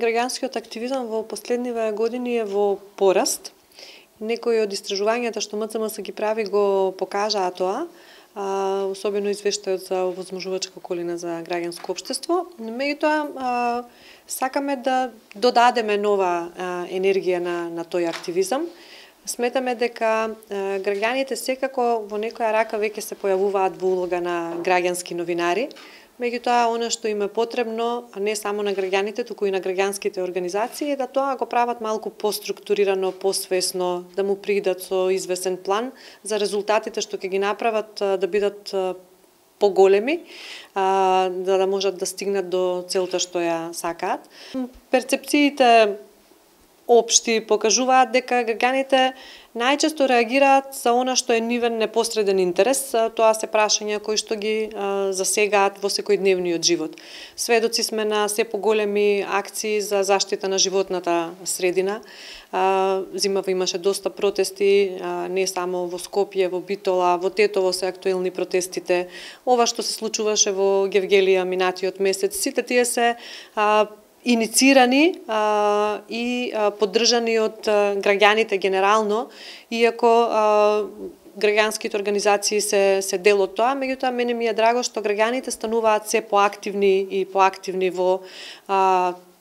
граѓанскиот активизам во последниве години е во пораст. Некои од истражувањата што МЦМС ги прави го покажаа тоа, особено извештајот за овозможувачка околина за граѓанско општество. Меѓутоа, сакаме да додадеме нова енергија на тој активизам. Сметаме дека граѓаните секако во некоја рака веќе се појавуваат во улога на граѓански новинари. Меѓутоа, она што им е потребно, не само на граѓаните, туку и на граѓанските организации, е да тоа го прават малку поструктурирано, посвесно, да му придат со извесен план за резултатите што ќе ги направат да бидат поголеми, да можат да стигнат до целта што ја сакаат. Перцепциите општи покажуваат дека граѓаните најчесто реагираат за она што е нивен непосреден интерес, тоа се прашања кои што ги засегаат во секојдневниот живот. Сведоци сме на се поголеми акции за заштита на животната средина. Зимава имаше доста протести, не само во Скопје, во Битола, во Тетово се актуелни протестите. Ова што се случуваше во Гевгелија минатиот месец, сите тие се иницирани и поддржани од граѓаните генерално, иако граѓанските организации се дел од тоа, меѓутоа мене ми е драго што граѓаните стануваат се поактивни во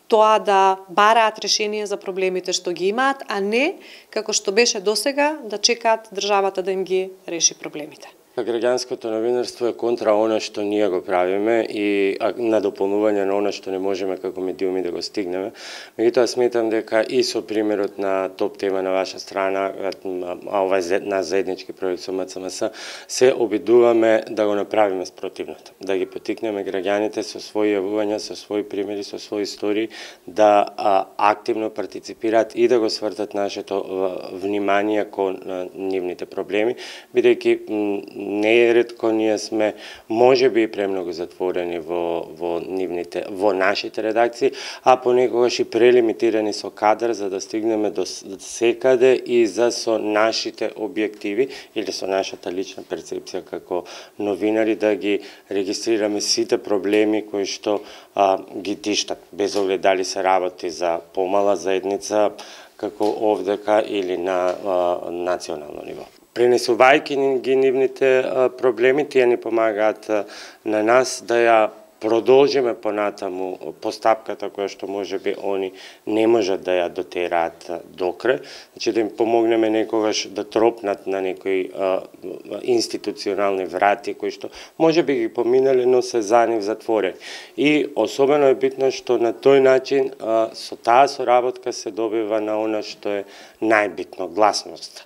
тоа да бараат решение за проблемите што ги имаат, а не како што беше досега да чекаат државата да им ги реши проблемите. Граѓанското новинарство е контра она што ние го правиме и на дополнување на она што не можеме како медиуми да го стигнеме. Меѓутоа сметам дека и со примерот на топ тема на ваша страна, овај наш заеднички проект со МЦМС, се обидуваме да го направиме спротивното, да ги потикнеме граѓаните со своји јавувања, со своји примери, со своји истории, да активно партиципираат и да го свртат нашето внимание кон нивните проблеми, бидејќи неретко ние сме можеби и премногу затворени во нашите редакции, а понекогаш и прелимитирани со кадар за да стигнеме до секаде и за со нашите објективи или со нашата лична перцепција како новинари да ги регистрираме сите проблеми кои што ги тиштат, без оглед дали се работи за помала заедница како овдека или на национално ниво. Пренесувајќи ги нивните проблеми, тие ни помагаат на нас да ја продолжиме понатаму постапката која што можеби они не можат да ја дотераат докрај, значи да им помогнеме некогаш да тропнат на некои институционални врати кои што можеби ги поминале, но се за нив затворени. И особено е битно што на тој начин со таа соработка се добива на она што е најбитно, гласност.